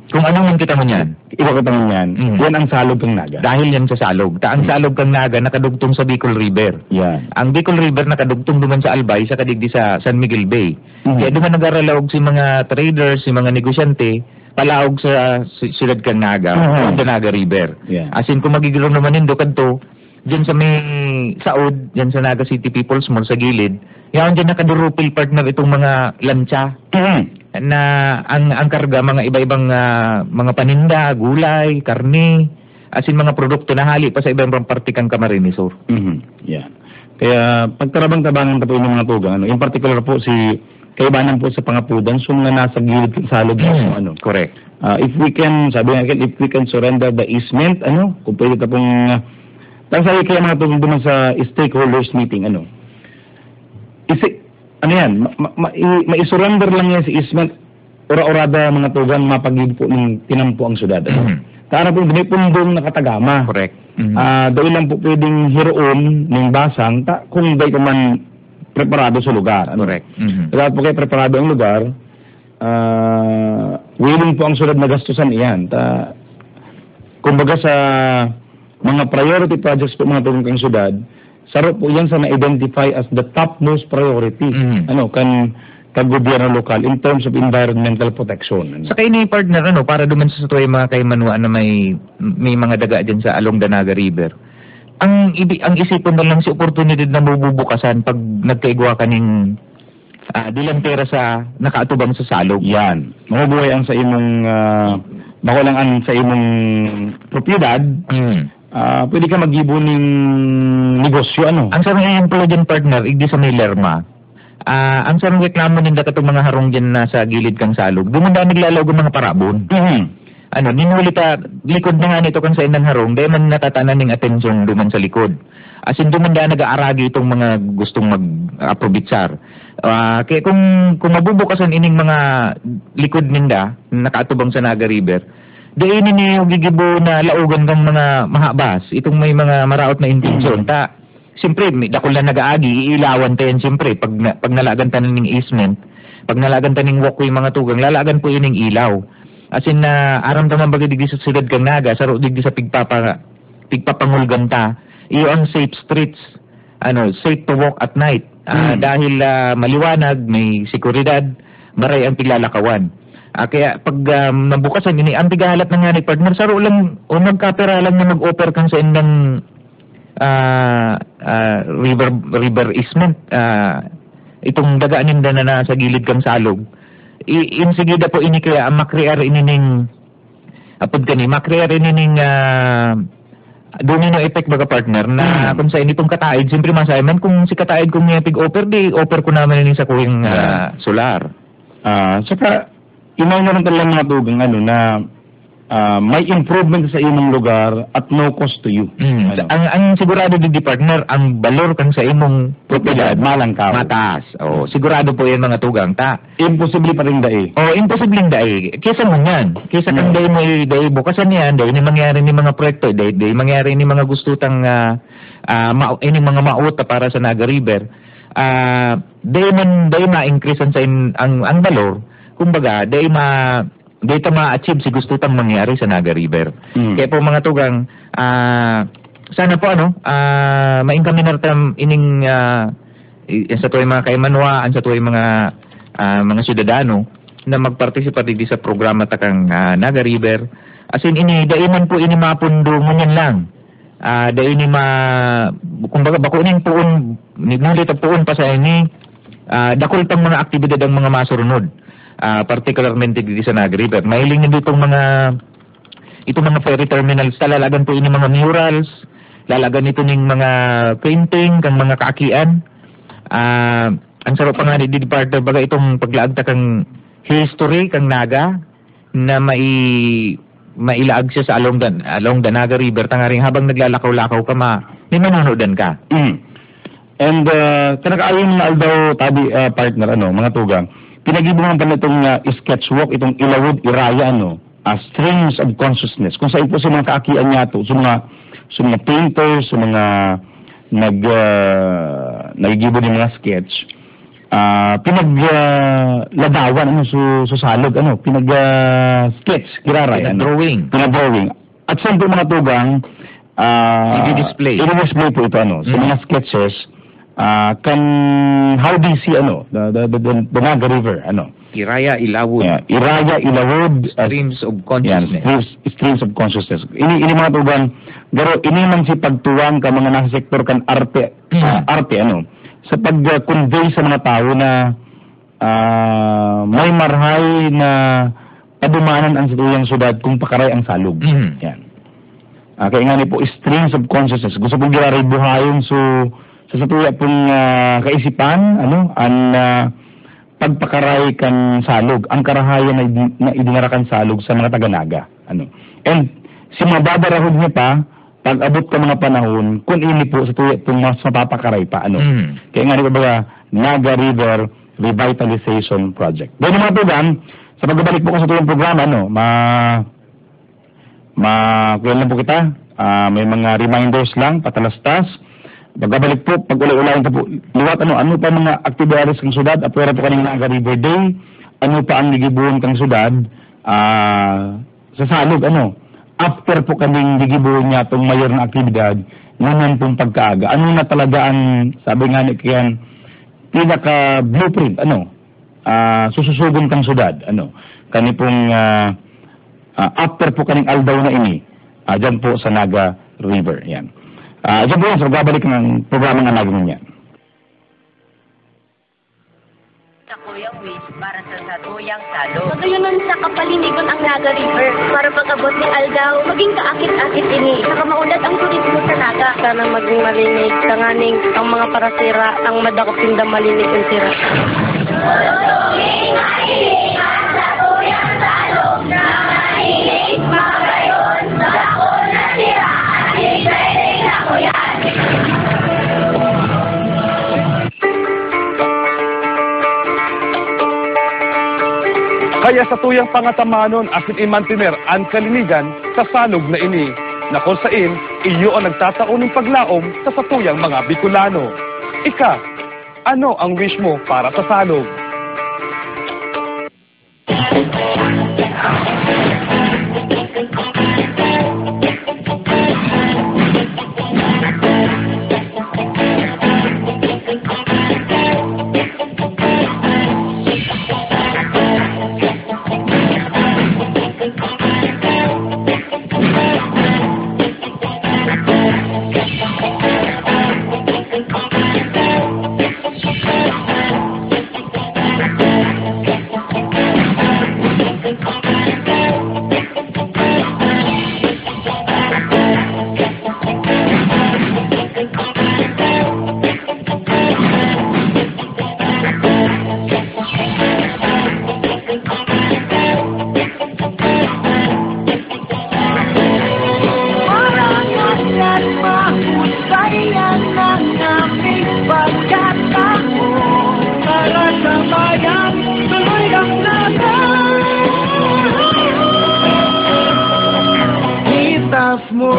Kung anong kita mo yan? Iba kita mo yan. Yan ang salog kang naga. Dahil yan sa salog. Ang salog kang naga nakadugtong sa Bicol River. Yan. Ang Bicol River nakadugtong duman sa Albay, sa kadigdi sa San Miguel Bay. Kaya duman nag-aralaog si mga traders, si mga negosyante, palaog sa siyudad kang naga, the Naga River. Yeah. As in, kung magigilong naman yun, kadto, dyan sa may Saud, dyan sa Naga City People's Mall sa gilid, yan dyan nakadurupil partner itong mga lansya na ang karga, mga iba-ibang mga paninda, gulay, karne, as in mga produkto na hali pa sa iba-ibang parte kang Camarines Sur. Yeah. Kaya pagtarabang-tabangan pa po yung mga tugang, ano, in particular po si kaibanan po sa pangapudan, so mga nasa gilid ng salog, ano. Correct. If we can, sabi nga, if we can surrender the easement, ano, kung pwede ka pong sabi kaya mga tugang duman sa stakeholders meeting, ano, ano yan, ma-surrender lang yan sa easement, ora-orada mga tugang mapagid po ng tinampo ang syudad, ano. Para po may pundong nakatagama. Correct. Dahil lang po pwedeng hiroon ng basang, kung day ka man preparado sa lugar. Ano? Correct. Dapat po kayo preparado ang lugar, willing po ang syudad na gastusan iyan. Kumbaga sa mga priority projects po mga tugang kang syudad, sarap po yan sa na-identify as the topmost priority. Ano, kan gobyerno lokal in terms of environmental protection. Ano? Sa kayo ni partner, ano, para duman sa tuwa mga kaymanwa na may mga daga dyan sa along the Naga River, ang isipon na lang si opportunity na mabubukasan pag nagkaigwa ka ng dilantera sa nakaatubang sa salog. Yan. Mabubuhay ang sa imong makulangan sa imong propiedad. Pwede ka mag-ibo ng negosyo, ano? Ang sarang yung pala dyan partner, igdi sa may Lerma, ang sarang reklamo nila katong mga harong dyan na sa gilid kang salog, dumanda naglalawag ng mga parabon. Ano, ninulita, likod na nga nito kang sa inang harong, dahil man natatanan ng atensyon duman sa likod. As in, dumanda nag-aaragi itong mga gustong mag-aprobitsar. Kaya kung mabubukasan ining mga likod ninda, nakaatubang sa Naga River, dahil ini yung gigibo na laugan kang mga mahabas, itong may mga maraot na intensyon. Siyempre, dakol na nag-aagi, iilawan tayo siyempre, pag nalagan tayo ng easement, pag nalagan tayo ng walkway mga tugang, lalagan po yun ng ilaw. As in, aram naman baga digdi sa sudad kang Naga, saro digdi sa pigpapangulgan ta, iyon safe streets, ano, safe to walk at night. Dahil maliwanag, may seguridad, maray ang piglalakawan. Kaya pag nabukasan ini, ang tigahalat ng nga ni partner, saro lang, o magkapera lang na mag-offer kang sa indang river easement, itong dagaan ninda na nasa gilid kang salog. Insigida po ini kaya makrear inining makrear inining domino effect baga partner na kung sa initong kataid, siyempre masayman kung si kataid kung may offer, di offer ko naman ini sa kuwing solar. Saka, inaw na rin talagang mga tugang, ano, na may improvement sa imong lugar at no cost to you. Ano? Ang sigurado di partner, ang balor kang sa imong propiedad malang ka. mataas. Sigurado po yan mga tugang ta. Imposible pa rin dai. Imposibleng dai. Kesa mo yan. Kesa kang dai mo dai bukasan yan, dai ni mangyari ni mga proyekto, dai mangyari ni mga gustutang ini mga mauta para sa Naga River. Dai ma-increase ang balor. Kumbaga, dai ma-achieve si gustutang mangyari sa Naga River. Kaya po mga tugang, sana po maingkami nartam ining sa tuwing mga kaimanwaan, sa tuwing mga syudadano na magpartisipa di sa programa takang Naga River. As in, daiman po ini mapundo ngunyan lang. Daini kumbaga bako ning puon, nulit puon pa sa ini, dakol pang mga aktibidad ang mga masurunod. Particularmente dito sa Naga River. Mahiling din itong mga ferry terminals, lalagan po ini mga murals, lalagan ito ning mga painting, kang mga kaakian. Ang sarap pa nga ni partner baga itong paglaagta kang history, kang Naga, na mailaag siya sa along the Naga River, tangaring habang naglalakaw-lakaw ka may manunodan ka. And kanakaayon na aldaw tabi partner, mga tugang, pinag-ibungan pa na itong sketchwalk, itong Ilawod, Iraya, streams of consciousness. Kung saan po sa mga kaakian niya to, sa mga painters, sa mga nagigibo ng mga sketch, pinagladawan, sa salog, sketch, kiraray, Pinag-drawing. At saan po mga tugang, i-display po ito, sa mga sketches, how do you see the Naga River, Iraya, Ilawod. Iraya, Ilawod, Streams of consciousness. Streams of consciousness. Ini mga tuban, pero ini man si pagtuwang ka mga nasa sektor kan arte, sa pag-convey sa mga tao na may marhay na padumanan ang situyang syudad kung pakaray ang salog. Yan. Kaya nga ni po, streams of consciousness. Gusto pong giraray buhayon sa tuya pong kaisipan, pagpakaray kan salog, ang karahayan na idinarakan salog sa mga taga-Naga. And si mababarahod niya pa, pag abot ka mga panahon, kung ini po sa tuya pong mas mapapakaray pa. Kaya nga rin ba, Naga River Revitalization Project. Dahil mga tugan, sa pagbabalik po ko sa tuyang programa, kuyan lang po kita, may mga reminders lang, patalastas. Pagbabalik po, pag uli-ulayan ka po, liwat ano pa mga aktibidades kang syudad, apwera po kaning Naga River Day, ano pa ang ligibuhon kang syudad, sa salog, after po kaning ligibuhon niya itong mayor na aktibidad, ngayon pong pagkaaga, ano na talaga ang, sabi nga ni Kian, pinaka-blueprint, sususugon kang syudad, kani pong, after po kaning aldaw na ini, dyan po sa Naga River, yan. Diyan po yan, so babalik ng programa nga naging yan. Sa Kuyang Wish para sa Satuyang Salog. Pagayunan sa kapalinigon ang Naga River para pag-abot ni Aldaw, maging kaakit-akit ini. Saka maunat ang turismo sa Naga. Sana maging malinig, tanganing ang mga parasira, ang madakop tinda malinig ang sira. Tulungin mahilig ang Satuyang Salog na mahilig magayon sa kuna sira. Kaya sa tuyang pangatamanon asin imantiner ang kalinigan sa salog na ini, na kung sain, iyo ang nagtataon ng paglaom sa satuyang mga Bicolano. Ika, ano ang wish mo para sa salog? oras mo.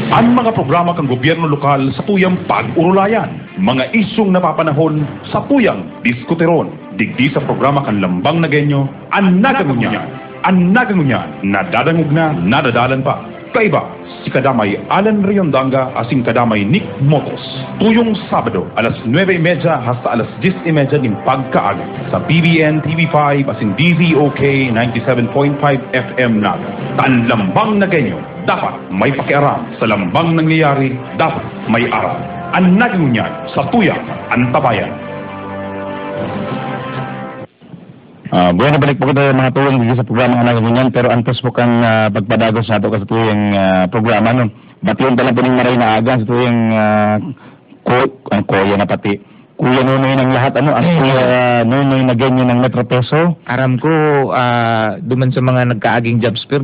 Ang mga programa kang gobyerno lokal sa tuyang pag-urulayan, mga isyong napapanahon sa tuyang diskuteron, digdi sa programa kan Lambang Nagenyo, ang nagangunyan, nadadangog na, nadadalan pa. Kaiba, si Kadamay Alan Riondanga asing Kadamay Nick Motos. Tuyong Sabado, alas 9:30 hasta alas 10:30 ng pagkaag sa BBN TV5 asing DZOK 97.5 FM Naga. Ang Lambang Nagenyo, dapat may pakiaram sa lambang nangyayari, dapat may aral. Ang nagangunyan sa tuyang antabayan. Bueno, balik po ko tayo mga tuwang dito sa programa nga naganyan, pero antes po kang pagpadagos nato ka sa tuyang programa, no? Batiyon talang po ng maray na aga sa tuyang ang kuya na pati. Kuya Nonoy ng lahat, ano? Ang kuya Nonoy na ganyan ng Metro Peso. Aram ko, duman sa mga nagkaaging jobs fair,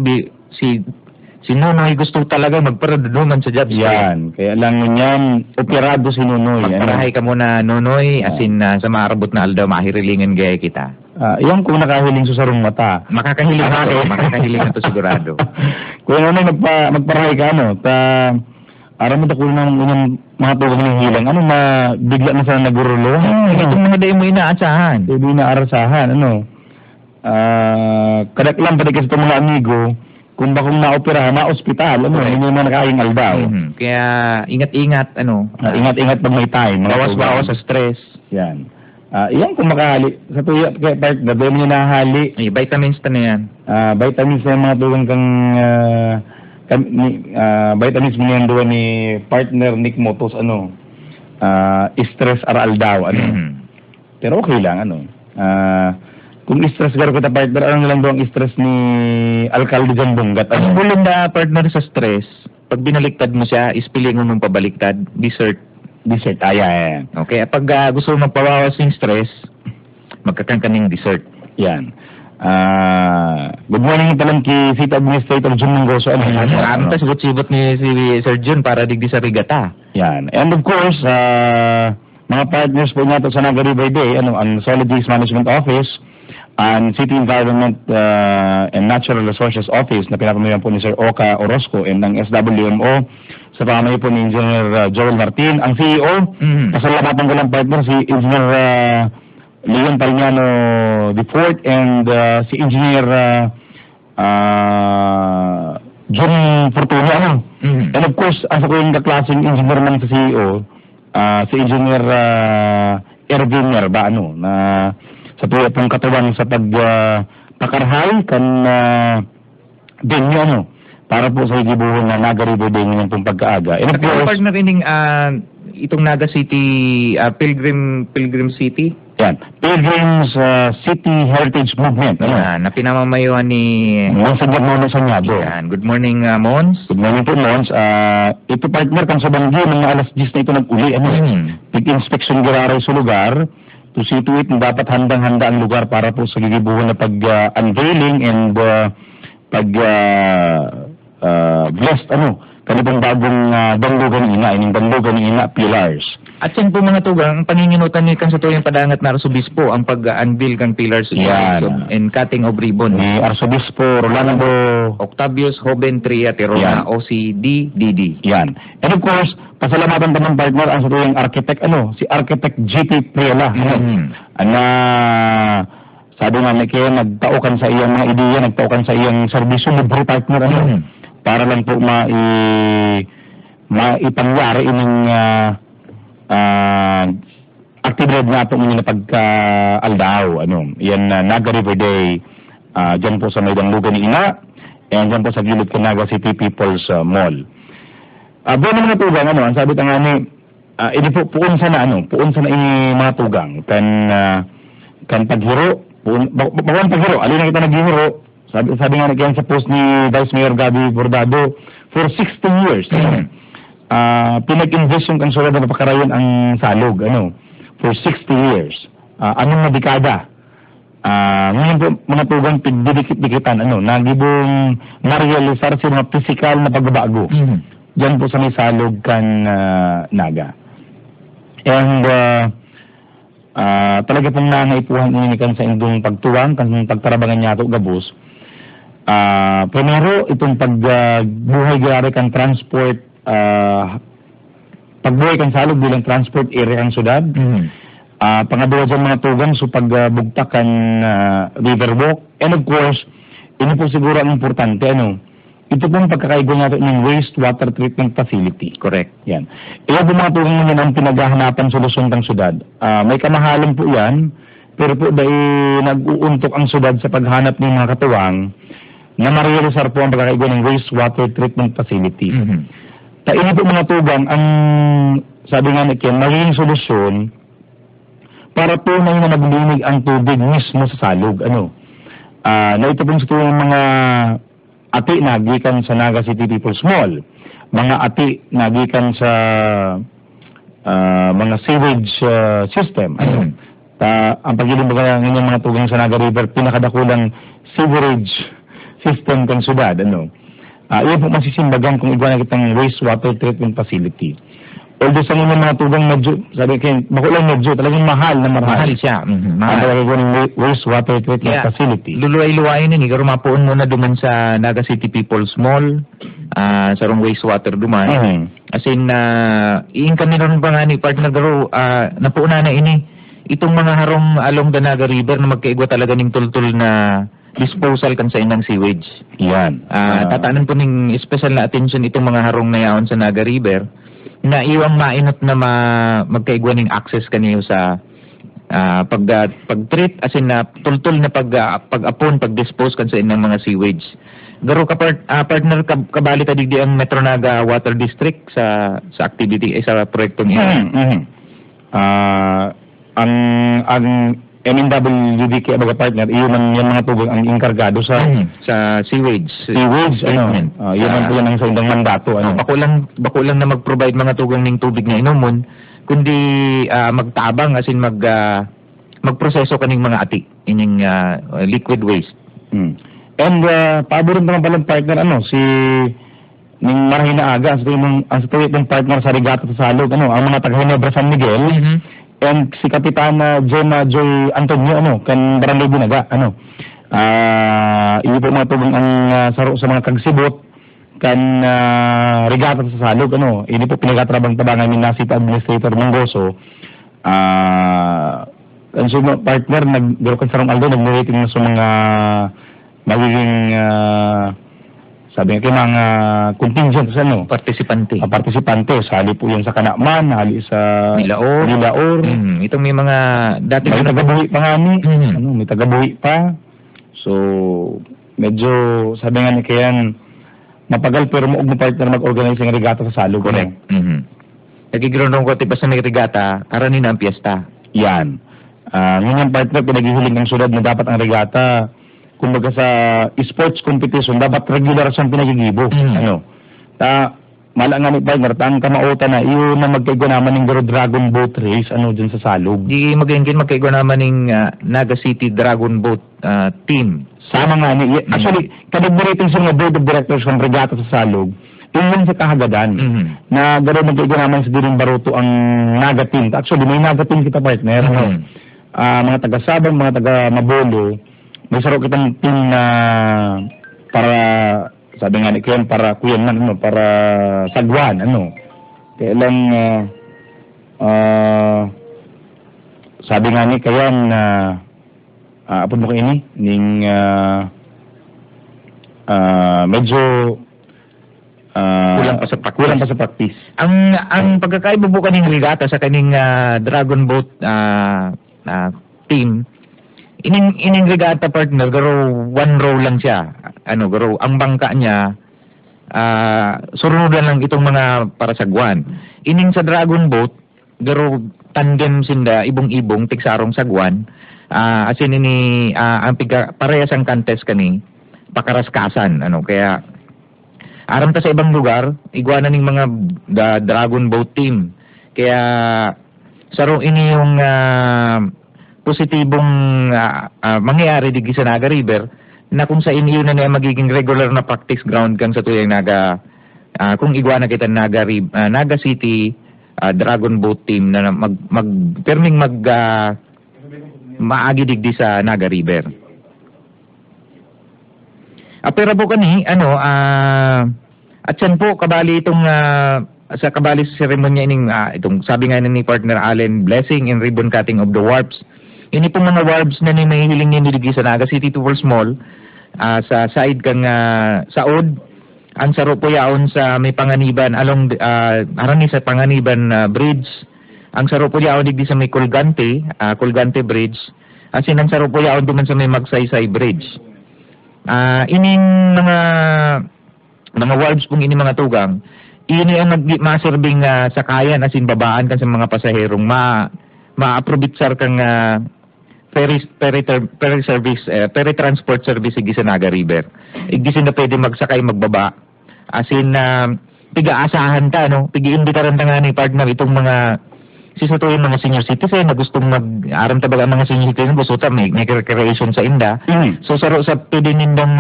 si Nonoy gusto talaga magparaduman sa jobs fair. Yan, kaya lang yan, operado si Nonoy. Magparahay ka muna, Nonoy, asin sa maarabot na aldaw, mahirilingan gaya kita. Yan kung nakahiling sa sarong mata. Makakahiling na to, makakahiling na to sigurado. Kung ano, magparahay ka, ano, aram mo takul ng inyong mga tugang ng hilang, ano, bigla na sa nagurulo. Itong mga day mo inaasahan. Hindi inaarasahan, ano. Kadak lang pati kasi itong mga amigo, kung bakong na-operahan, na-ospital, ano, hindi mga nakaing aldaw. Kaya, ingat-ingat, ano. Ingat-ingat pag may time. Bawas-bawas sa stress. Yan. Iyan kung makahali. Sa tuya, kaya part, gagawin niya nahali. Vitamins na yan. Vitamins na yung mga tugang vitamins mo niyan doon ni partner Nick Motos, ano, stress aral daw, ano. Pero okay lang, ano. Kung stress garo kita partner, ano lang daw ang stress ni Alcalde Jan Bungat. Ang bulong na partner sa stress, pag binaliktad mo siya, ispilingon mong pabaliktad, dessert. Yan. Okay, pag gusto mo magpabawas ng stress, magkakangkaning dessert. Yan. Good morning talang kay City Administrator Jun Manggoso. Ang sibot-sibot ni si Sir Jun para digdi sa rigata. Yan. And of course, mga partners po nato sa Naga River Day, ano, ang Solid Waste Management Office, ang City Environment and Natural Resources Office na pinapamayan po ni Sir Oka Orozco, and ang SWMO sa pamamayan po ni Engineer Joel Martin, ang CEO, pasalamatan ko lang partner si Engineer Leon Parignano IV, and si Engineer John Fortuna, ano? And of course, ang sa ko yung kaklaseng engineer man sa CEO, si Engineer Ervin Nerba, ano, na sa tuwa pong katawan sa pagpakarhay kan din yun, ano, para po sa igibuhon na Naga River Day ngayon pong pagkaaga. And of course, partner ining itong Naga City, Pilgrim City. Yan, Pilgrims City Heritage Movement. Na pinamamayuhan ni Monsignor Mono Sanyado. Yan. Good morning, Mons. Good morning po, Mons. Ito partner, kang sa Banggi, mga alas 10 na ito nag-uli. Pag-inspection gararay sa lugar, to see to it, dapat handang-handa ang lugar para po sa gigibuhon na pag-unveiling and blessed, ano, kanibang bagong bandugan ina, ining bandugan ina pillars. At yan po mga tugang, ang panginginutan ni kan sa tuyang padangat na Arsobispo, ang pag-unveil kang pillars and cutting of ribbon. Ni Arsobispo Rolando Octavius Hoben Tria Tirona, OCD-DD. Yan. And of course, pasalamatan pa ng partner ang sa tuyang architect, ano, si Architect GP Priela. Sabi nga na kaya nagtaukan sa iyang mga ideya, nagtaukan sa iyang serbisyo, libre partner, ano, para lang po maipangyari ining aktibidad na po na pagka-aldaw, ano, yan Naga River Day, dyan po sa Maydang Lugan ni Ina, and dyan po sa gilid ko Naga City People's Mall. Buwan naman na tugang, ano, ang sabi nga ni, puun sa na ini mga tugang, kan paghiro, bawang paghiro, alin na kita naghihiro, sabi nga na sa post ni Vice Mayor Gabi Bordado, for 16 years, pinag-invest yung kansulado na pakarayan ang salog, ano, for 60 years. Anong na dekada? Ngayon po, mga tugang pigdidikit-dikitan, ano, nagibong ma-realisar sa mga physical na pagbabago. Diyan po sa may salog kan Naga. And talaga pong nangaipuhan ini kan sa indong pagtuwang, kan pagtarabangan niya ito, gabos. Primero, itong pagbuhay gyari kang transport, pagbuhay kang salog bilang transport area ang syudad. Pangadua dyan mga tugang, so pagbugtak kan riverwalk. And of course, ini po siguro ang importante, ito pong pagkakaigo natin ng wastewater treatment facility. Correct. Yan. Iyan po mga tugang naman ang pinaghahanapan solusyon ng syudad. May kamahalan po yan, pero po dahil nag-uuntok ang syudad sa paghanap ng mga katuwang na ma-realisar po ang pagkakaigo ng wastewater treatment facility. Ini po mga tugang, ang sabi nga ni Ken, magiging solusyon para po na maglinig ang tubig mismo sa salog. Na ito pong sa mga ati na gikan sa Naga City People's Mall, mga ati na gikan sa mga sewage system. Ang pagilimbaga ng inyong mga tugang sa Naga River, pinakadakulang sewerage system kan syudad. Iyon po masisimbagan kung igwa na kitang wastewater treatment facility. Although sa mga tugang medyo, sabi kayo, makulang medyo, talagang mahal na mahal siya. Mahal talaga yung wastewater treatment facility. Luluay-luwayin ni Garo mapuon muna duman sa Naga City People's Mall, sa rong wastewater duman. As in, iing kami ron pa nga ni partner Garo, napuuna na ini, itong mga harong along the Naga River na magkaigwa talaga ng tultul na disposal kan sa inang sewage. Yan. Tataanan po ng special na attention itong mga harong na yaon sa Naga River, na iwang mainot na magkaigwa ng access kaniyo sa pag-treat as in na tultul na pag-apon, pag-dispose kan sa inang mga sewage. Garo ka partner kabali ta digdi ang Metro Naga Water District sa activity sa proyektong iyon. Ang MNWDK baga partner, iyon yung mga tubig ang inkargado sa sewage. Sewage, yun ang po yan ang sa indang mandato. Bakulang na mag-provide mga tugang ng tubig na inumon, kundi magtabang as in magproseso kaning mga ati, ining liquid waste. And paborin naman palang partner, si ning marahin na aga, ang sa ng partner sa Regata sa Salog, ang mga taga-Hinebra San Miguel, and si Kapitana Gemma Joy Antonio, kan Barangay Binaga, iyo po mga tubong ang saro sa mga kagsibot, kan Regata sa Salog, ini po pinagatrabang tabangan ni Nasip Administrator Manggoso, ang suma partner, nag-garo kan sarong Aldo, nag-rating na sa mga magiging, sabi nga kayo mga contingent partisipante. Partisipante. Sali po yan sa Kanakman, hali sa Nilaor. Itong may mga dati may tagabuhi pa nga may tagabuhi pa. So, medyo, sabi nga ni Kayan, mapagal pero mo partner mag-organize ng regata sa Salog. Correct. Nagigirunong ko, tipas na may regata, aranin ang piyesta. Yan. Ngayon partner, pinaghihiling ng syudad na dapat ang regata, kumbaga sa sports competition, dapat regular siyang pinagigibo. Mala nga ni partner, ang kamauta na, iyon na magkaigwa naman ng Dragon Boat Race, dyan sa Salog. Di magkaigwa naman ng Naga City Dragon Boat team. Sama nga ni, actually, kanag-rating sa mga board of directors ng regata sa Salog, yun sa kahagadan, na gano'n magkaigwa naman sa Diring Baruto ang Naga team. Actually, may Naga team kita partner, mga taga-Sabang, mga taga-Mabolo, may saro kitang team na para, sabi nga ni Kuyan, para Kuyan man, para Sagwan, Kaya lang, sabi nga ni Kuyan, apod mo ko ini, medyo, kulang pa sa practice. Ang pagkakaiba po kaning regata sa kaning Dragon Boat team, ining regata partner, garo one row lang siya. Garo ang bangka niya surunudan lang itong mga para sagwan. Ining sa Dragon Boat, garo tandem sinda ibong-ibong tiksarong sagwan. As in ini ang parehas ang contest kani pakaraskasan, kaya aram ta sa ibang lugar igwana ning mga Dragon Boat team. Kaya saro ini yung positibong mangyayari digi sa Naga River na kung sa inyo na niya magiging regular na practice ground kang sa tuyang Naga kung igwana kita Naga City Dragon Boat team na perming maagi digdi sa Naga River. Apera po kani, at yan po, kabali itong, sa kabali sa seremonya ining, itong sabi nga ni partner Allen, blessing and ribbon cutting of the warps. Ini pong mga warps na ni may hiling niligi sa Naga City to Mall, sa side kang saod, ang saro po yaon sa may Panganiban, along, harani sa Panganiban Bridge, ang saro po yaon digdi sa may Colgante Bridge, asin ang saro po yaon duman sa may Magsaysay Bridge. Ining mga warps pong ini mga tugang, ini ang maserbing sakayan asin babaan kan sa mga pasaherong ma-aprobitsar kang ferry transport service igi sa Naga River. Igisin na pwede magsakay magbaba. Asin piga-asahan ta pigi-imbitaran ta nga ni partner itong mga sisatuyin mga senior citizen na gustong mag-aram tabaga mga senior citizen gusto ta may recreation sa inda. So saro sa pwede nindang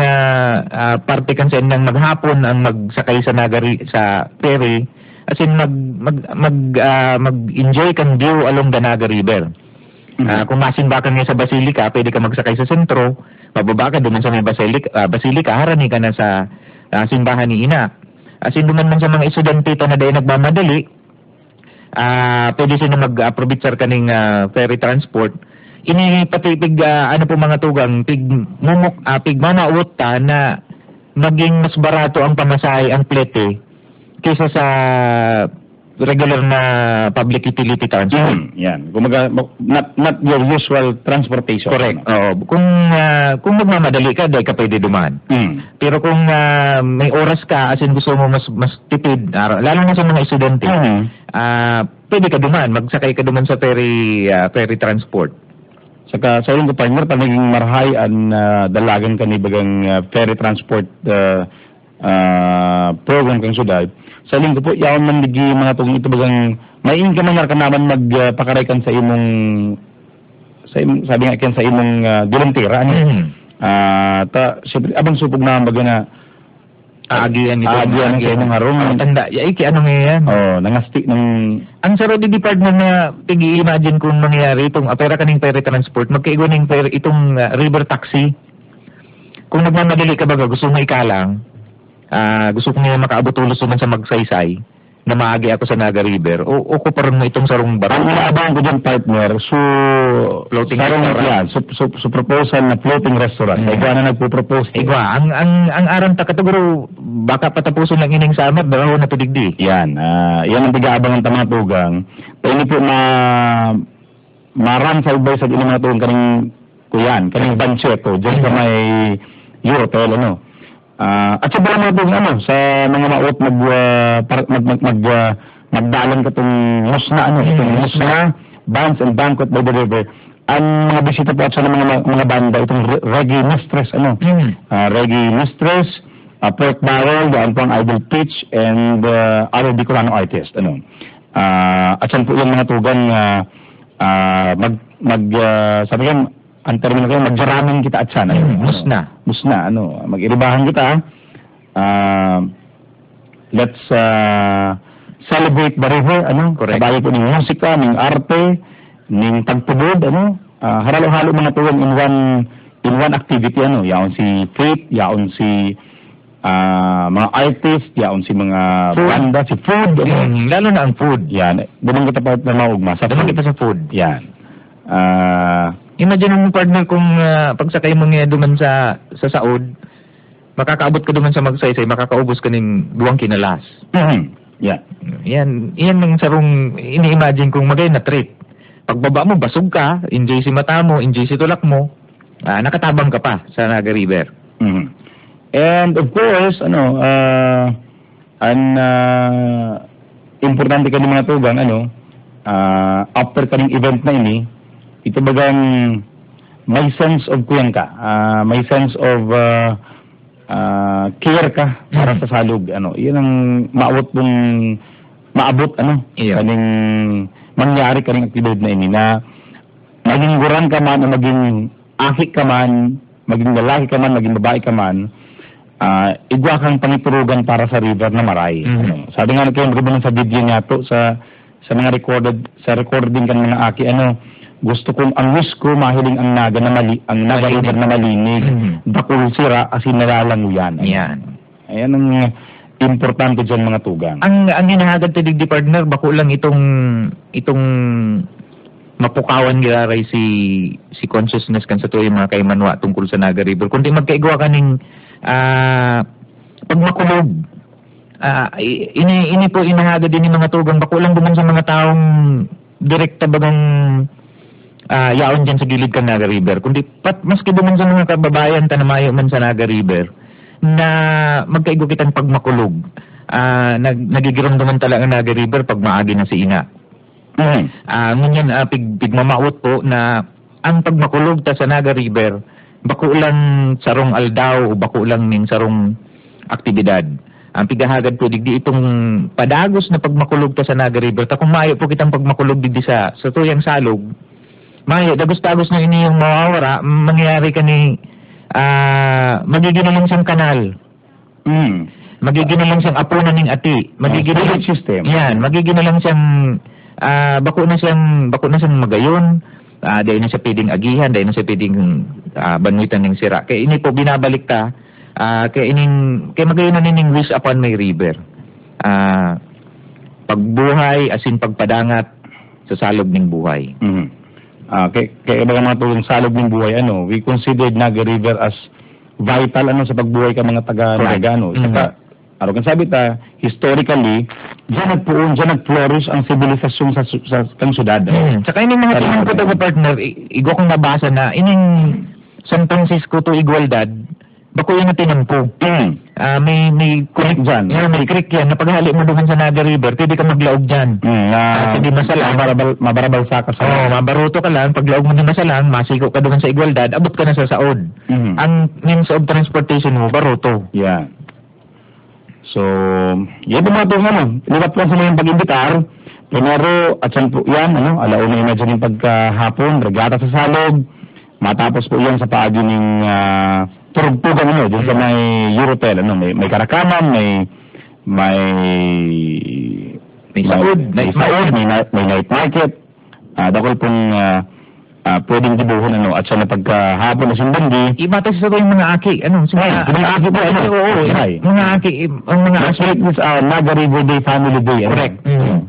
parte kan sa indang maghapon ang magsakay sa sa ferry asin mag-enjoy kan view along the Naga River. Kung masimba ka nga sa Basilica, pwede ka magsakay sa sentro, bababa ka doon sa may Basilica, harani ka na sa simbahan ni Ina. Asin duman man sa mga estudyante na dahil nagmamadali, pwede sila mag-aprobitsar ka ng ferry transport. Ini pati po mga tugang, pig mamauot ta na maging mas barato ang pamasahe, ang plete, kaysa sa regular na public utility transport. Yan. Kumaga, not your usual transportation. Correct. Kung magmamadali ka, dahil ka pwede dumaan. Pero kung may oras ka, as in gusto mo mas tipid, lalo na sa mga estudyante, pwede ka dumaan, magsakay ka dumaan sa ferry transport. Saka sa ilang partner, talagang marahay ang dalagan ka ni bagang ferry transport program kang suday. Sa linggo po, yaon man ligi mga tong ito bagang may income man ka naman magpakaray kan sa imong sabi nga kan sa imong dilantira syempre abang supog na baga na aagian sa imong harong tanda iki ano ngayon nangasti ng ang saro di department na pigi-imagine kung mangyayari itong apera kaning ferry transport magkaigo ning itong river taxi kung nagmamadali ka baga gusto mo ikalang gusto ko nga makaabot ulos naman sa Magsaysay na maagi ako sa Naga River o kuparon mo itong sarong barang. Ang inaabangan ko dyan, partner, floating restaurant. So proposal na floating restaurant. Igwa na nagpo-propose. Igwa, ang aram ta kataguro baka patapuson lang ining samad baraho na tudigdi. Yan, yan ang pag-aabangan ta mga tugang. Pwede po maram sa ubay sa ilang mga tugang kaning bancheto, dyan sa may Eurotel, at sa mga tugang sa mga maot magdalan ka itong musna, itong musna, bands and banquet by the river. Ang mga bisita po at sa mga banda, itong Reggae Mistress, Reggae Mistress, Pork Barrel, daan po ang Idol Pitch, and other Bicolano artists, at saan po yung mga tugang, sabi yan, ang termino kayo, magjaraming kita at sana. Musna, mag-iribahan kita. Let's celebrate the river, Correct. Kabayo po ng musika, ng arte, ng pagtubod, haralo-halo mga tuwan in one activity, yaon si Faith, yaon si mga artist, yaon si mga banda, si food, lalo na ang food. Yan, doon kita pa na maugma. Doon kita sa food. Yan. Imagine mo partner kung pagsakay mo nga duman sa saod, makakaabot ka duman sa Magsaysay, makakaubos ka ng 2 kinalas. Yeah. Yan ang sarong ini-imagine kung magay na trip. Pagbaba mo, basog ka, enjoy si mata mo, enjoy si tulak mo, nakatabang ka pa sa Naga River. And of course, importante ka ng mga tugang, after ka ng event na ini, ito bagang may sense of kuyang ka, may sense of care ka para sa salug. Yan ang maabot kaning mangyari kaning aktibidad na ini na maging guran ka man o maging aki ka man, maging lalaki ka man, maging babae ka man, igwa kang paniturugan para sa river na maray. Sabi nga kayo sa video niya to, sa mga recording kan mga aki, gusto kong ang wish ko mahiling ang naga na ang naga river na malinig. Bakul sira asin nalalanguyan. Yan. Ayan ang importante dyan mga tugang. Ang hinahagad to digdi partner, bako lang itong mapukawan gilaray si consciousness kan sa tuyo mga kaimanwa tungkol sa Naga River. Kundi magkaigwa kaning pagmakulog. Ini po inahagad din ng mga tugang, bako lang duman sa mga taong direkta bagang yaon dyan sa gilid kan Naga River. Kundi maski duman sa mga kababayan tanamayo man sa Naga River na magkaigo kitang pagmakulog. Nagigiramdaman talaga ang Naga River pag maagi na si ina. Ngunyan pigmamaot po na ang pagmakulog ta sa Naga River bako lang sarong aldaw o bako lang ning sarong aktibidad. Ang pigahagad po digdi itong padagos na pagmakulog ta sa Naga River. Ta kung maayo po kitang pagmakulog digdi sa tuyang salog, maayo dagos-dagos na ini yung mawawara, mangyayari ka ni magiging na lang siyang kanal. Magiging na lang siyang apunan ng ati. Magiging na lang system. Yan, magiging na lang siyang bako na siyang magayon. Dahil na siya pwedeng agihan, dahil na siya pwedeng banwitan ng sira. Kaya ini po binabalik ta. Kaya magayon na nining wish upon my river. Pagbuhay asin pagpadangat sa salog ng buhay. Kaya mga tuwing salog ng buhay, we considered Naga River as vital sa pagbuhay ka mga taga-Naga. Kan sabi ta, historically, dyan nag-flourish ang sibilisasyon sa kang syudad. Tsaka ining mga tingin ko to partner, igo kong nabasa na, ining San Francisco to Igualdad, bako yung natinampo. May creek dyan. May creek yan. Napaghali mo doon sa Naga River, pwede ka maglaog dyan. Hindi masalang. Mabarabal sa ka. Mabaruto ka lang. Paglaog mo din masalang, masiko ka doon sa Igualdad, abot ka na sa saod. Ang means of transportation mo, baruto. Yeah. So, yan mga ito liwat lang sa mga pag-imbitar. Primero, at saan po yan, alauna yung medyo yung pagkahapon, regata sa salog. Matapos po yan sa paagi ng turugtugan dyan sa may Eurotel, may karakaman, may saud, may night market. Dakol pong pwedeng dibuhon at sa pagkahapon na sumbandi. Iba tayo sa yung mga aki. Mga aki po, mga aki, ang mga aki. This Naga River Day, Family Day. Correct.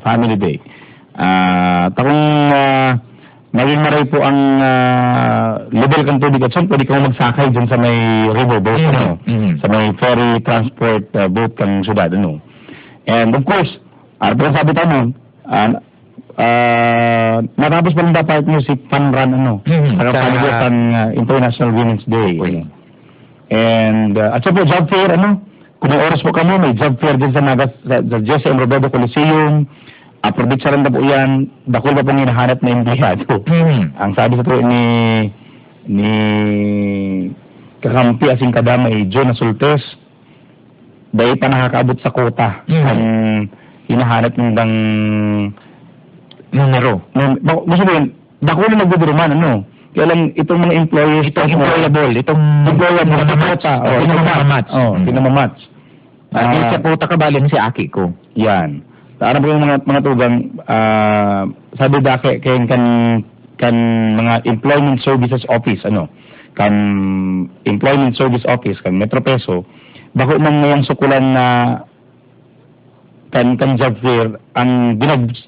Family Day. Takong maging maray po ang level kang tubig at saan pwede kang magsakay dyan sa may riverboat, sa may ferry transport boat kang syudad, And of course, sabi tayo natapos pa lang dapat nyo si Panran, Panagutan International Women's Day. And at saan po, job fair, kung may oras po kami, may job fair dyan sa Jose M. Robredo Coliseum. Aprovit sa randa po yan, dakol ba pong hinahanap na empleyado. Ang sabi sa po ni kakampi asing kadamay John Sultes, dahil pa nakakaabot sa kota ang hinahanap ng numero. Gusto yun, dakol na nagduduruman, kaya lang itong mga employees, itong employable, pinamamatch. Sa kota kabaling si aki ko. Yan. Ano po yung mga tugang, sabi dake kan mga Employment Services Office, kan Employment Service Office, kan Metro Peso, bako nang ngayong sukulan na kan job fair, ang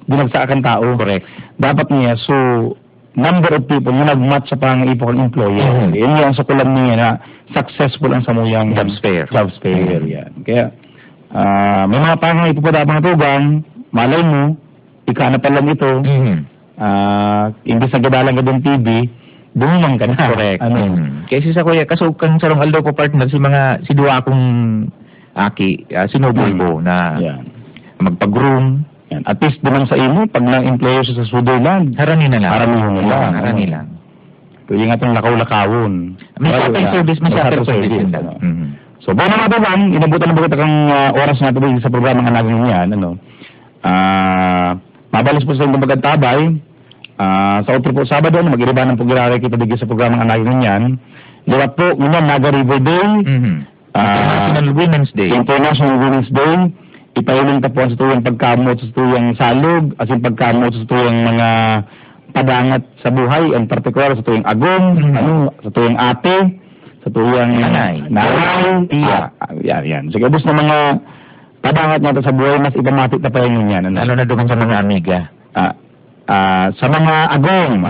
binagsakan tao. Correct. Dapat niya, so, number of people na nag-match sa pangipo ng employer. Yun yung sukulan niya na successful ang samuyang jobs fair. Yan. Kaya, may mga pangay po pa mga tugang, malay mo, ikana pa lang ito, imbis na gadalang ka doon TV, bumumang ka na. Correct. Kasi sa kuya, kasukang sarong aldo po partner, si duwa akong aki, sinuboy ko na magpag-groom. At least naman sa imo, pag na-employer sa Switzerland, harani na lang. Harani lang. Pwede nga itong lakaw-lakawon. May service. So, buwan na natin lang, inabutan na bakit ang oras natin sa programa nga natin yan, mabalis po sa inyong magagtabay, sa otro po Sabado, mag-iribanan po girari kita digit sa programa nga natin yan. Liwat po, Naga River Day, International Women's Day, ipahiling ta po sa tuyang pagkamot, sa tuyang salog, as in pagkamot sa tuyang mga padangat sa buhay, in particular sa tuyang agom, sa tuyang ate, sa tuyang nanay, tiya. Yan. Sige, ubos na mga padangat natin sa buhay, mas ipamatik na pahingon yan. Ano na doon sa mga amiga? Sa mga agom,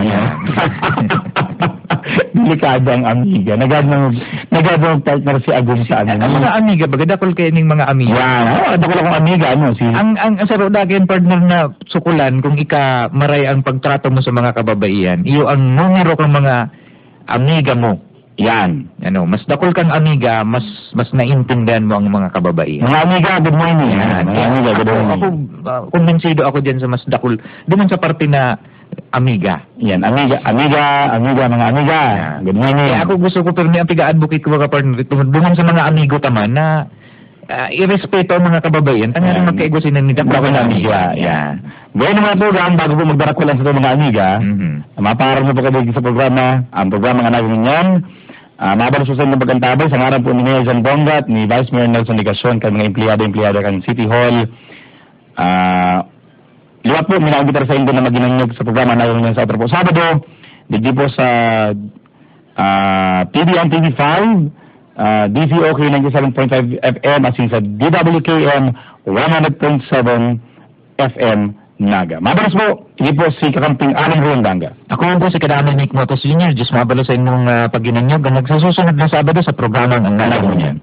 delikado ang amiga. Nagadang partner si agom sa ano. Ang mga amiga, bagadakol kayo ng mga amiga. Yan, dakol akong amiga, Ang saro daging partner na sukulan, kung ika maray ang pagtrato mo sa mga kababaihan, iyo ang numero kang mga amiga mo. Yan. Mas dakol kang amiga, mas naintindihan mo ang mga kababaihan. Mga amiga, good morning. Mga amiga, good morning. Ako, kumbinsido ako dyan sa mas dakol, doon sa parte na amiga. Yan, amiga, mga amiga. Good morning. Kaya ako gusto ko, pero ang piga-advocate ko mga partner, doon sa mga amigo taman na irespeto ang mga kababaihan, tangan magkaigo sinanidap ako na amiga. Yan. Gawin ng mga program, bago po magdarakulan sa ito mga amiga, mapaharap mo po kayo sa programa, ang programa nga namin yan, mabalususan ng pagkantabay sa ngaran po ni Mayor John Bongat, ni Vice Mayor Nelson Ligacion, kay mga empleyado kan City Hall. Liwat po, minaubitar sa inyo na maginanyog sa programa namin yan sa otro po. Sabado, digdi po sa TVN TV5, DCOK 97.5 FM, asin sa DWKM 100.7 FM Naga. Mabalos po, hindi po si Kakamping Alan Ruandanga. Ako po si Kadamay Nick Motos Jr. Diyos mabalos sa inyong pagginanyog. Nagsasusunod na Sabado sa programang ang nalago niyan.